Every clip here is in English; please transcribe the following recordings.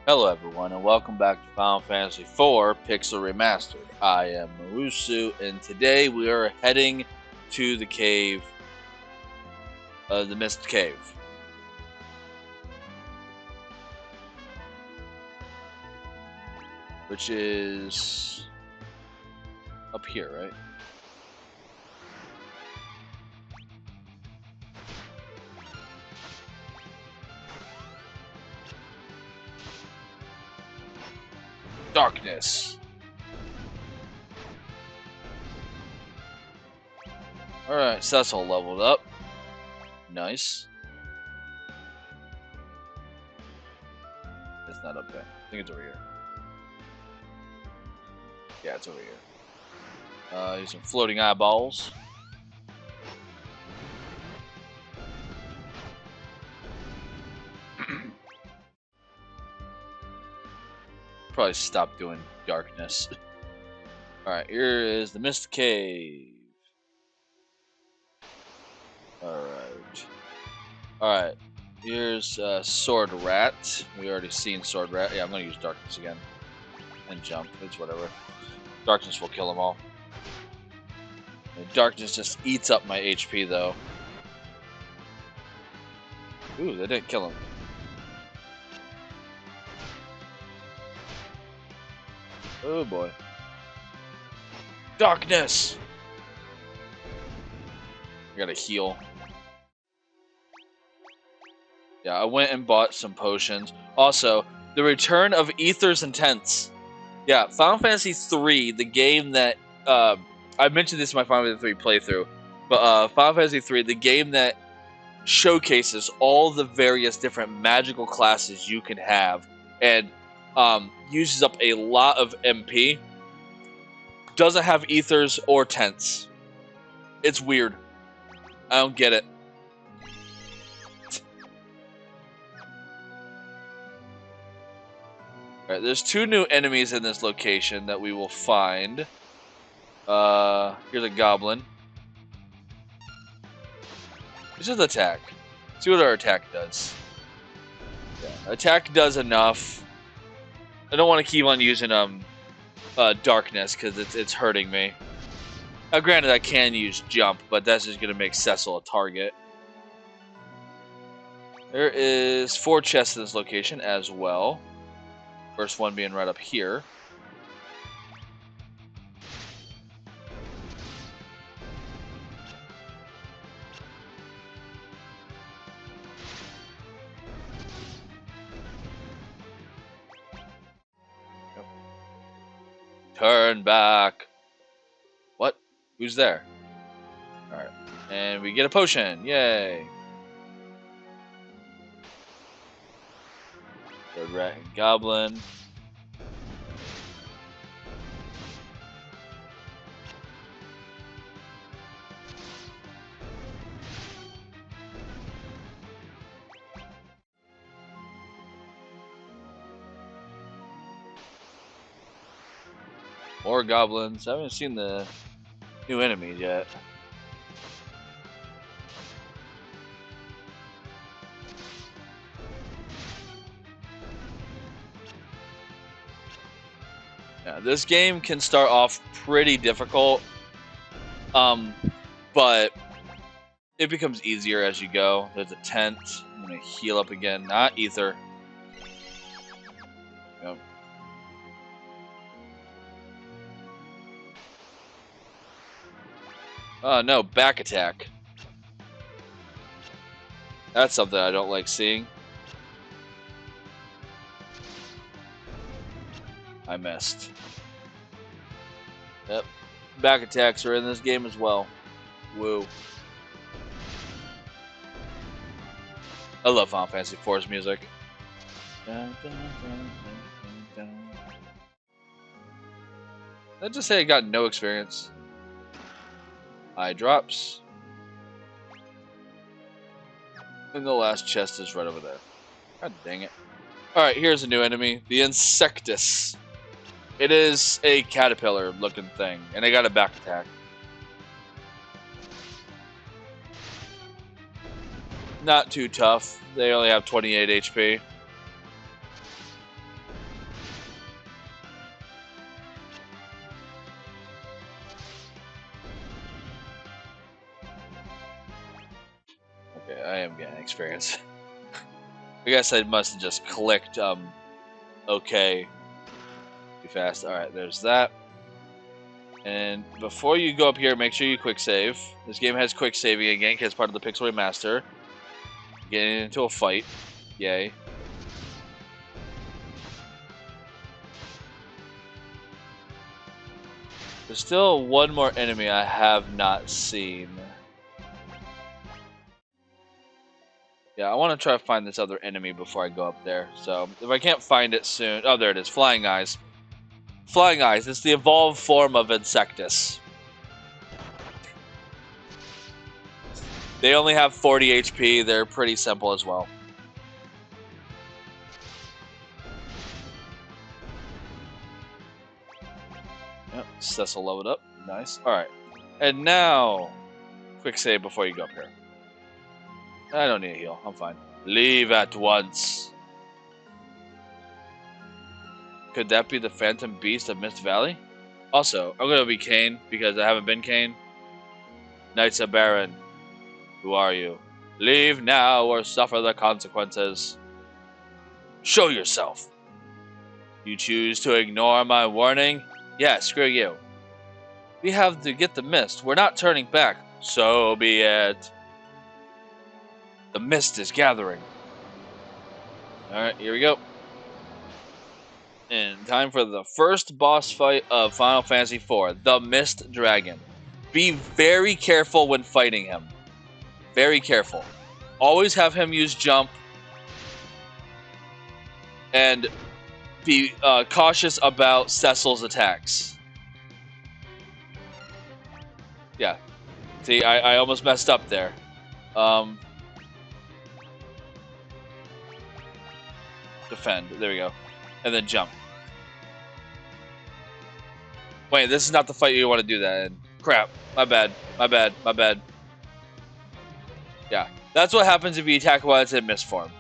Hello everyone and welcome back to Final Fantasy IV Pixel Remastered. I am Marusu and today we are heading to the cave, the Mist Cave. Which is up here, right? Darkness. Alright, so that's all leveled up. Nice. It's not up there. I think it's over here. Yeah, it's over here. Using floating eyeballs. Probably stop doing darkness. Alright, here is the Mist Cave. Alright. Here's Sword Rat. We already seen Sword Rat. Yeah, I'm gonna use Darkness again. And jump. It's whatever. Darkness will kill them all. And Darkness just eats up my HP though. Ooh, they didn't kill him. Oh boy. Darkness! I gotta heal. Yeah, I went and bought some potions. Also, the return of Ether's Intents. Yeah, Final Fantasy III, the game that I mentioned this in my Final Fantasy III playthrough, but Final Fantasy III, the game that showcases all the various different magical classes you can have and uses up a lot of MP, doesn't have ethers or tents. It's weird. I don't get it. Alright, there's two new enemies in this location that we will find. Here's a goblin. Let's just attack. See what our attack does. Yeah, attack does enough. I don't want to keep on using darkness because it's hurting me. Now, granted, I can use jump, but that's just gonna make Cecil a target. There is 4 chests in this location as well. First one being right up here. Turn back. What? Who's there? Alright. And we get a potion. Yay. Third rat and goblin. More goblins. I haven't seen the new enemies yet. Yeah, this game can start off pretty difficult, but it becomes easier as you go. There's a tent. I'm gonna heal up again. Not ether. Yep. Oh no, back attack. That's something I don't like seeing. I missed. Yep. Back attacks are in this game as well. Woo. I love Final Fantasy IV's music. Dun, dun, dun, dun, dun. Did I just say I got no experience? Eye drops. And the last chest is right over there. God dang it. Alright, here's a new enemy. The Insectus. It is a caterpillar looking thing. And I got a back attack. Not too tough. They only have 28 HP. I am getting experience. I guess I must have just clicked okay too fast. Alright, there's that. And before you go up here, make sure you quick save. This game has quick saving again because it's part of the Pixel Remaster. Getting into a fight. Yay. There's still one more enemy I have not seen. Yeah, I want to try to find this other enemy before I go up there. So, if I can't find it soon... Oh, there it is. Flying Eyes. Flying Eyes. It's the evolved form of Insectus. They only have 40 HP. They're pretty simple as well. Yep, Cecil leveled up. Nice. Alright. And now, quick save before you go up here. I don't need a heal. I'm fine. Leave at once. Could that be the Phantom Beast of Mist Valley? Also, I'm going to be Kane because I haven't been Kane. Knights of Baron. Who are you? Leave now or suffer the consequences. Show yourself. You choose to ignore my warning? Yeah, screw you. We have to get the mist. We're not turning back. So be it. The mist is gathering. Alright, here we go. And time for the first boss fight of Final Fantasy IV, the Mist Dragon. Be very careful when fighting him. Very careful. Always have him use jump. And be cautious about Cecil's attacks. Yeah. See, I almost messed up there. Defend. There we go. And then jump. Wait, this is not the fight you want to do that in. Crap. My bad. My bad. My bad. Yeah. That's what happens if you attack while it's in mist form.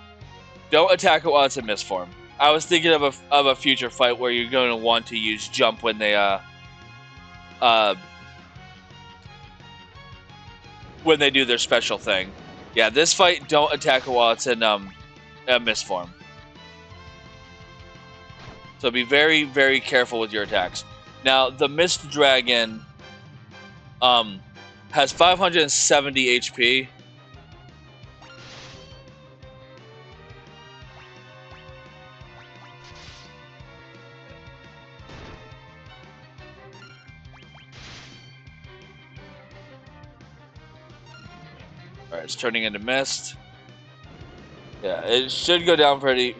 Don't attack it while it's in mist form. I was thinking of a future fight where you're going to want to use jump when they do their special thing. Yeah, this fight, don't attack it while it's in mist form. So be very, very careful with your attacks. Now, the Mist Dragon has 570 HP. Alright, it's turning into mist. Yeah, it should go down pretty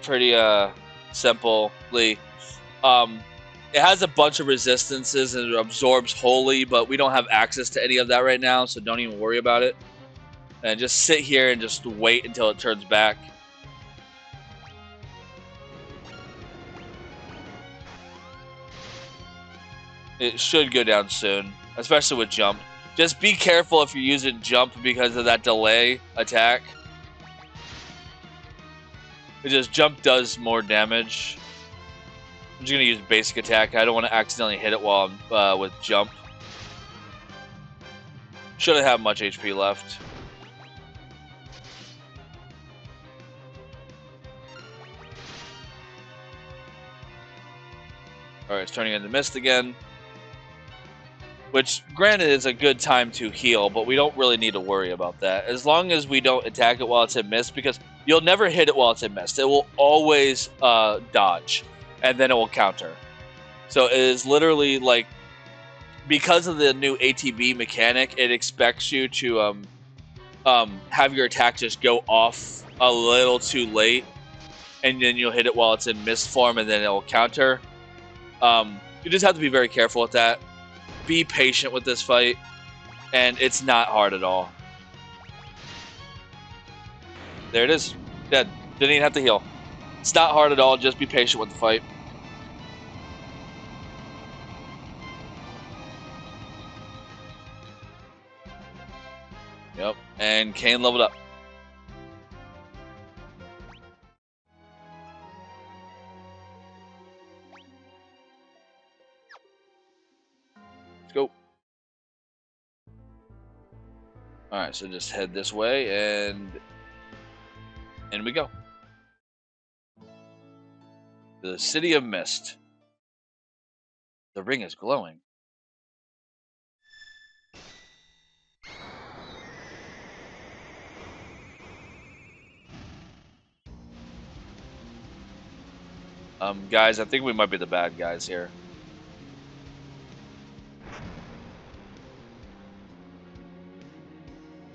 simply. It has a bunch of resistances and it absorbs wholly, but we don't have access to any of that right now, so don't even worry about it. And just sit here and just wait until it turns back. It should go down soon, especially with jump. Just be careful if you're using jump because of that delay attack. Because jump does more damage. I'm just going to use basic attack. I don't want to accidentally hit it while I'm with jump. Shouldn't have much HP left. Alright, it's turning into mist again. Which, granted, is a good time to heal, but we don't really need to worry about that. As long as we don't attack it while it's in mist, because you'll never hit it while it's in mist. It will always dodge, and then it will counter. So it is literally like, because of the new ATB mechanic, it expects you to have your attack just go off a little too late, and then you'll hit it while it's in mist form, and then it will counter. You just have to be very careful with that. Be patient with this fight, and it's not hard at all. There it is. Dead. Didn't even have to heal. It's not hard at all. Just be patient with the fight. Yep. And Kane leveled up. Let's go. Alright, so just head this way, and In we go. The City of Mist. The ring is glowing. Guys, I think we might be the bad guys here.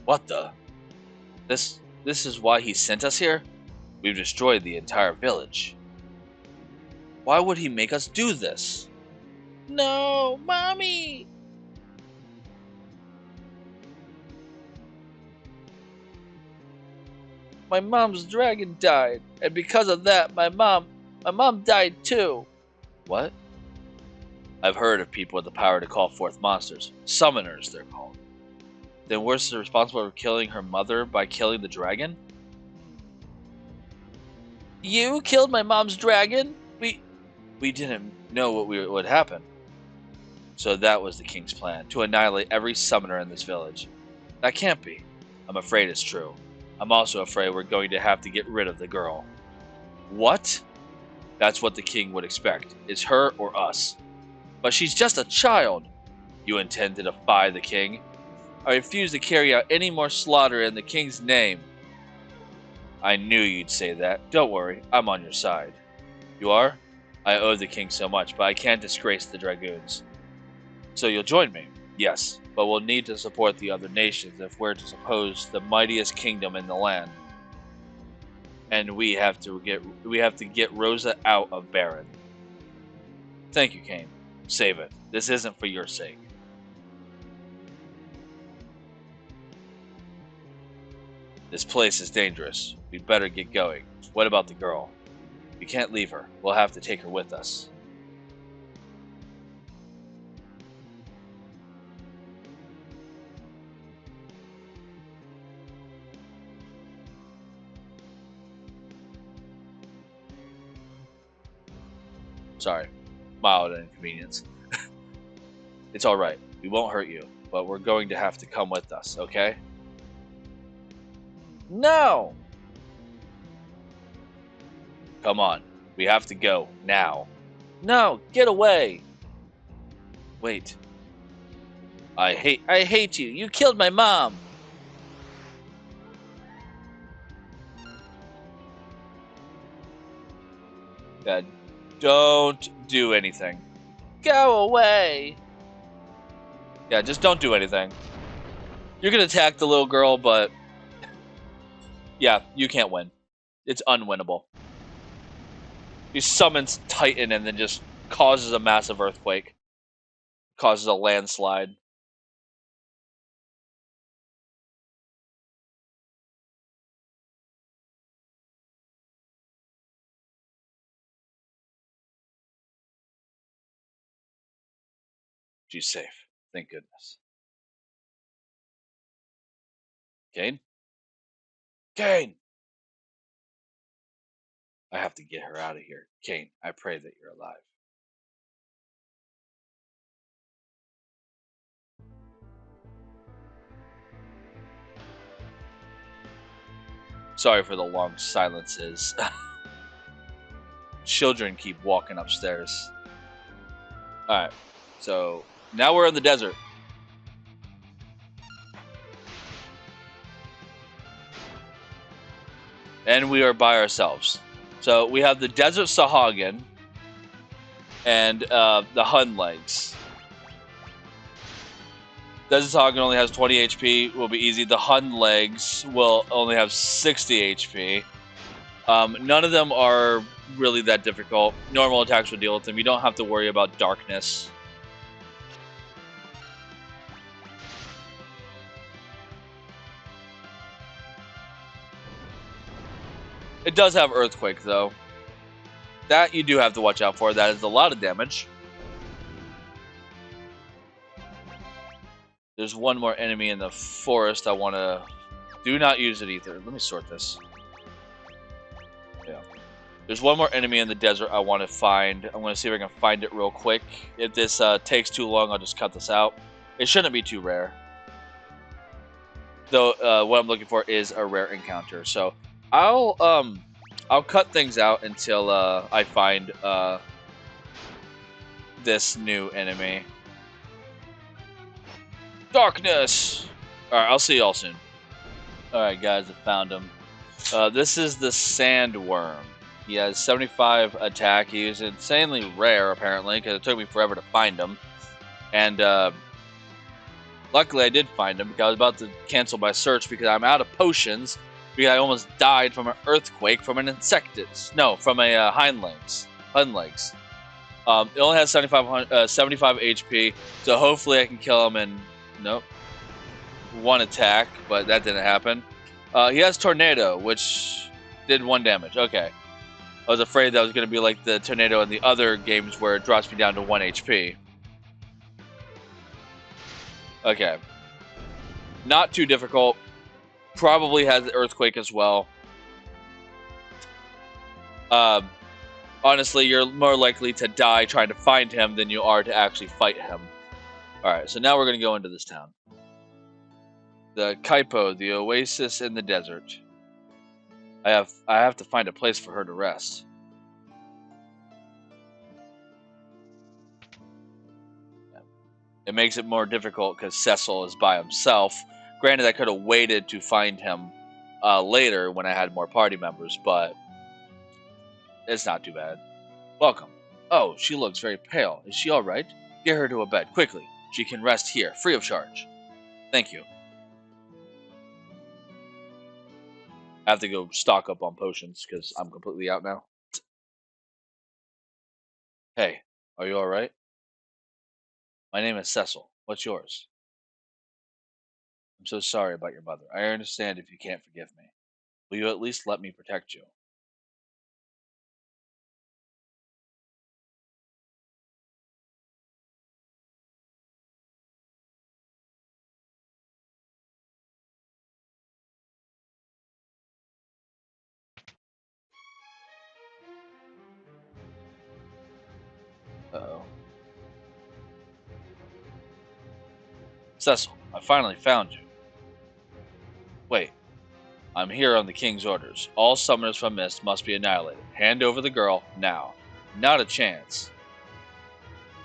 What the? This is why he sent us here? We've destroyed the entire village. Why would he make us do this? No, Mommy! My mom's dragon died, and because of that, my mom died too. What? I've heard of people with the power to call forth monsters. Summoners, they're called. Then we're responsible for killing her mother by killing the dragon? You killed my mom's dragon? We didn't know what would happen. So that was the king's plan, to annihilate every summoner in this village. That can't be. I'm afraid it's true. I'm also afraid we're going to have to get rid of the girl. What? That's what the king would expect. It's her or us. But she's just a child. You intend to defy the king? I refuse to carry out any more slaughter in the king's name. I knew you'd say that. Don't worry, I'm on your side. You are? I owe the king so much, but I can't disgrace the dragoons. So you'll join me? Yes, but we'll need to support the other nations if we're to oppose the mightiest kingdom in the land. And we have to get Rosa out of Baron. Thank you, Cain. Save it. This isn't for your sake. This place is dangerous. We'd better get going. What about the girl? We can't leave her. We'll have to take her with us. Sorry. Mild inconvenience. It's alright. We won't hurt you, but we're going to have to come with us, okay? No! Come on. We have to go. Now. No! Get away! Wait. I hate you. You killed my mom! Dad, don't do anything. Go away! Yeah, just don't do anything. You're gonna attack the little girl, but... yeah, you can't win. It's unwinnable. He summons Titan and then just causes a massive earthquake. Causes a landslide. She's safe. Thank goodness. Cain? Cain! I have to get her out of here. Cain, I pray that you're alive. Sorry for the long silences. Children keep walking upstairs. Alright, so now we're in the desert. And we are by ourselves. So we have the Desert Sahagin and the Hun legs. Desert Sahagin only has 20 HP, will be easy. The Hun legs will only have 60 HP. None of them are really that difficult. Normal attacks will deal with them. You don't have to worry about darkness. It does have Earthquake, though. That you do have to watch out for. That is a lot of damage. There's one more enemy in the forest I want to... Do not use it either. Let me sort this. Yeah. There's one more enemy in the desert I want to find. I'm going to see if I can find it real quick. If this takes too long, I'll just cut this out. It shouldn't be too rare. Though, what I'm looking for is a rare encounter. So, I'll cut things out until I find this new enemy. Darkness. All right, I'll see y'all soon. All right, guys, I found him. This is the sandworm. He has 75 attack. He's insanely rare, apparently, because it took me forever to find him. And luckily, I did find him because I was about to cancel my search because I'm out of potions. Because I almost died from an earthquake from an insectus. No, from a hind legs. It only has 75 HP, so hopefully I can kill him in nope, one attack, but that didn't happen. He has Tornado, which did 1 damage. Okay. I was afraid that was going to be like the Tornado in the other games where it drops me down to 1 HP. Okay. Not too difficult. Probably has Earthquake as well. Honestly, you're more likely to die trying to find him than you are to actually fight him. Alright, so now we're going to go into this town. The Kaipo, the oasis in the desert. I have to find a place for her to rest. It makes it more difficult because Cecil is by himself. Granted, I could have waited to find him later when I had more party members, but it's not too bad. Welcome. Oh, she looks very pale. Is she all right? Get her to a bed, quickly. She can rest here, free of charge. Thank you. I have to go stock up on potions because I'm completely out now. Hey, are you all right? My name is Cecil. What's yours? I'm so sorry about your mother. I understand if you can't forgive me. Will you at least let me protect you? Uh-oh. Cecil, I finally found you. Wait, I'm here on the king's orders. All summoners from Mist must be annihilated. Hand over the girl, now. Not a chance.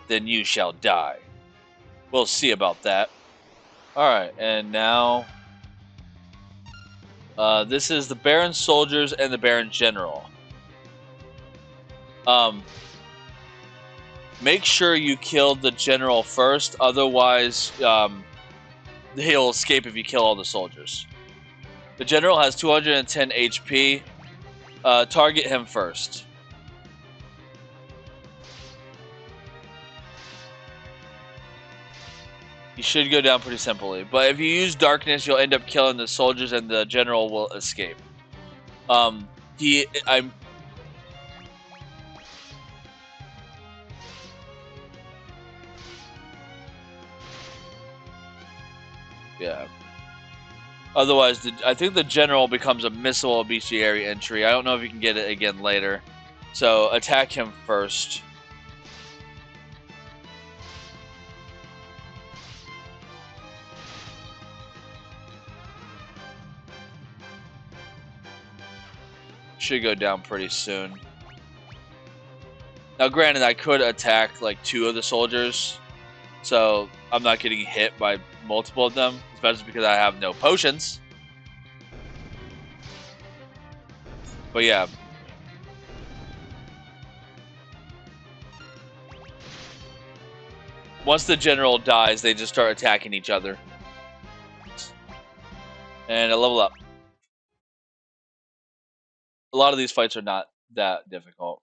Then you shall die. We'll see about that. Alright, and now... this is the Baron Soldiers and the Baron General. Make sure you kill the General first, otherwise he'll escape if you kill all the soldiers. The General has 210 HP. Target him first. He should go down pretty simply. But if you use Darkness, you'll end up killing the soldiers and the General will escape. Yeah. Otherwise, I think the General becomes a missile bestiary entry. I don't know if you can get it again later. So attack him first. Should go down pretty soon. Now, granted, I could attack like 2 of the soldiers, so I'm not getting hit by multiple of them, especially because I have no potions. But yeah. Once the General dies, they just start attacking each other. And I level up. A lot of these fights are not that difficult.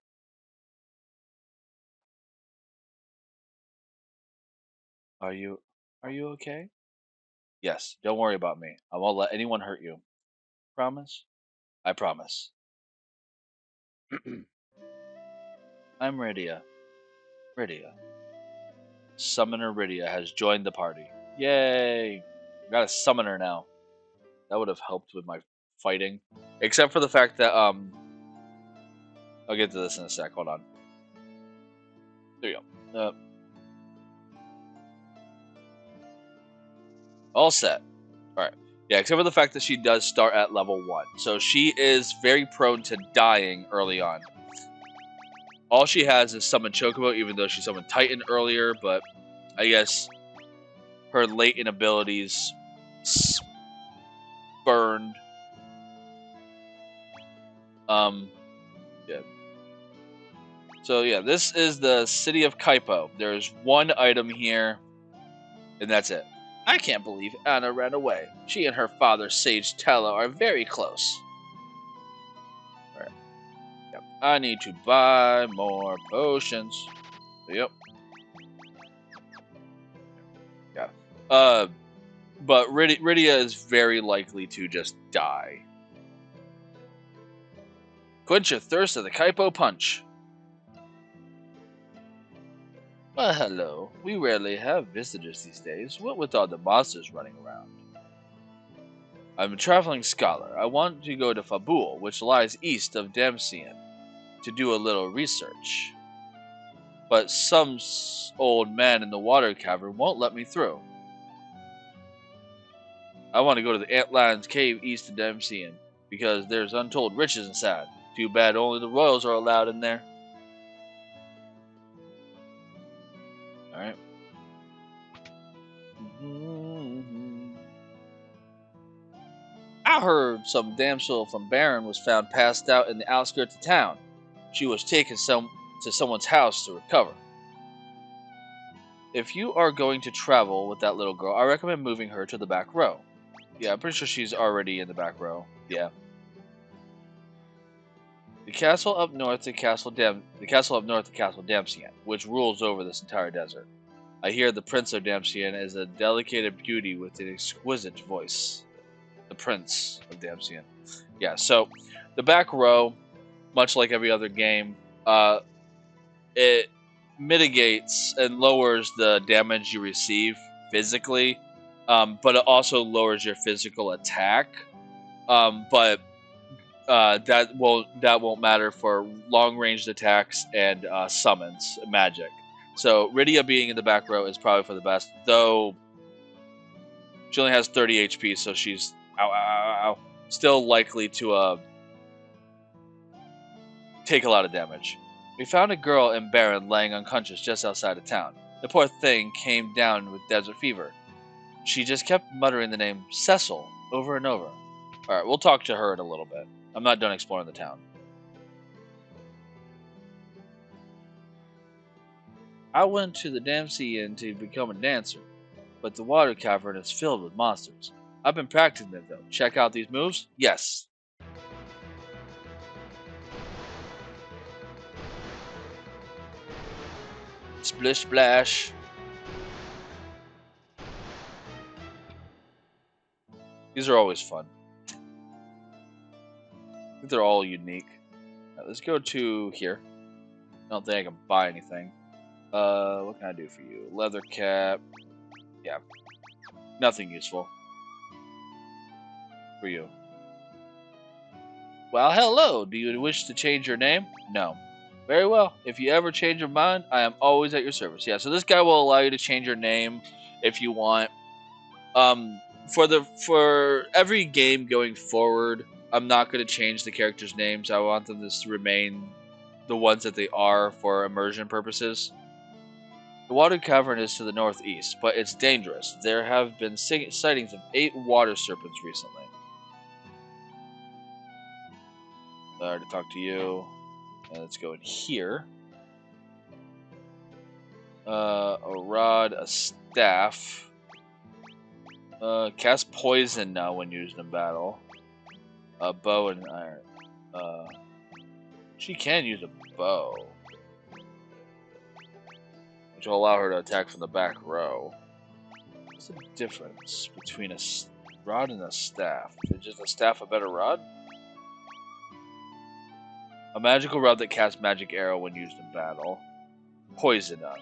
Are you okay? Yes, don't worry about me. I won't let anyone hurt you. Promise? I promise. I'm Rydia. Rydia. Summoner Rydia has joined the party. Yay! I got a summoner now. That would have helped with my fighting. Except for the fact that, I'll get to this in a sec. Hold on. There you go. All set. Alright. Yeah, except for the fact that she does start at level 1. So she is very prone to dying early on. All she has is Summon Chocobo, even though she summoned Titan earlier, but I guess her latent abilities burned. Yeah. So yeah, this is the city of Kaipo. There's one item here, and that's it. I can't believe Anna ran away. She and her father, Sage Tello, are very close. Right. Yep. I need to buy more potions. Yep. Yeah. But Rydia is very likely to just die. Quench your thirst of the Kaipo Punch. Well, hello. We rarely have visitors these days, what with all the monsters running around. I'm a traveling scholar. I want to go to Fabul, which lies east of Damsian, to do a little research. But some old man in the water cavern won't let me through. I want to go to the Antlions Cave east of Damsian, because there's untold riches inside. Too bad only the royals are allowed in there. Alright. I heard some damsel from Baron was found passed out in the outskirts of town. She was taken to someone's house to recover. If you are going to travel with that little girl, I recommend moving her to the back row. Yeah, I'm pretty sure she's already in the back row. Yeah. The castle up north to Castle Damsian, which rules over this entire desert. I hear the Prince of Damsian is a delicate beauty with an exquisite voice. The Prince of Damsian. Yeah, so the back row, much like every other game, it mitigates and lowers the damage you receive physically, but it also lowers your physical attack. But that won't matter for long ranged attacks and summons magic. So Rydia being in the back row is probably for the best, though she only has 30 HP, so she's still likely to take a lot of damage. We found a girl in Baron laying unconscious just outside of town. The poor thing came down with desert fever. She just kept muttering the name Cecil over and over. Alright, we'll talk to her in a little bit. I'm not done exploring the town. I went to the Damsian to become a dancer, but the water cavern is filled with monsters. I've been practicing it though. Check out these moves? Yes. Splish splash. These are always fun. I think they're all unique. Right, let's go to here. I don't think I can buy anything. What can I do for you? Leather cap. Yeah. Nothing useful. For you. Well, hello. Do you wish to change your name? No. Very well. If you ever change your mind, I am always at your service. Yeah, so this guy will allow you to change your name if you want. For every game going forward, I'm not going to change the characters' names. I want them to remain the ones that they are for immersion purposes. The water cavern is to the northeast, but it's dangerous. There have been sightings of 8 water serpents recently. Sorry to talk to you. Let's go in here. A rod, a staff. Cast poison now when used in battle. A bow and iron. She can use a bow, which will allow her to attack from the back row. What's the difference between a rod and a staff? Is just a staff a better rod? A magical rod that casts magic arrow when used in battle. Poison on.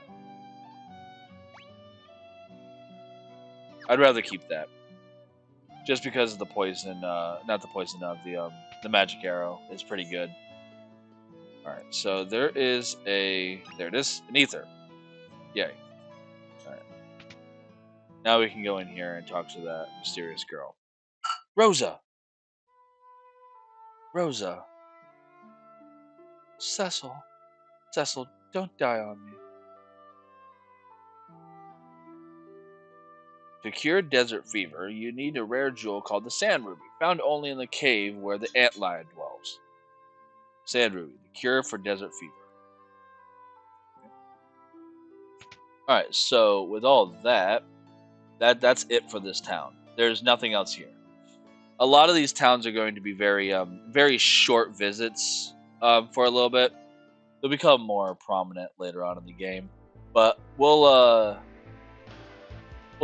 I'd rather keep that. Just because of the poison, not the poison of the magic arrow is pretty good. Alright, so there it is, an ether. Yay. Alright. Now we can go in here and talk to that mysterious girl. Rosa! Rosa! Cecil! Cecil, don't die on me. To cure desert fever, you need a rare jewel called the Sand Ruby, found only in the cave where the antlion dwells. Sand Ruby, the cure for desert fever. Alright, so with all that's it for this town. There's nothing else here. A lot of these towns are going to be very short visits for a little bit. They'll become more prominent later on in the game, but we'll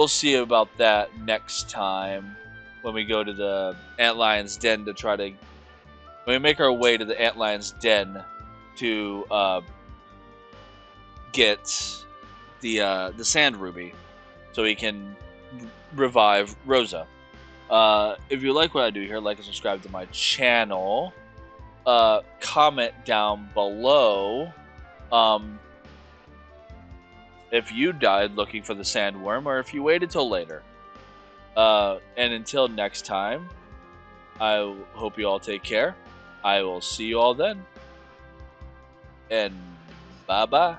see about that next time when we go to the Antlion's Den to try to when we make our way to the Antlion's Den to get the Sand Ruby so we can revive Rosa. If you like what I do here, like and subscribe to my channel. Comment down below if you died looking for the sandworm or if you waited till later. And until next time, I hope you all take care. I will see you all then. And bye-bye.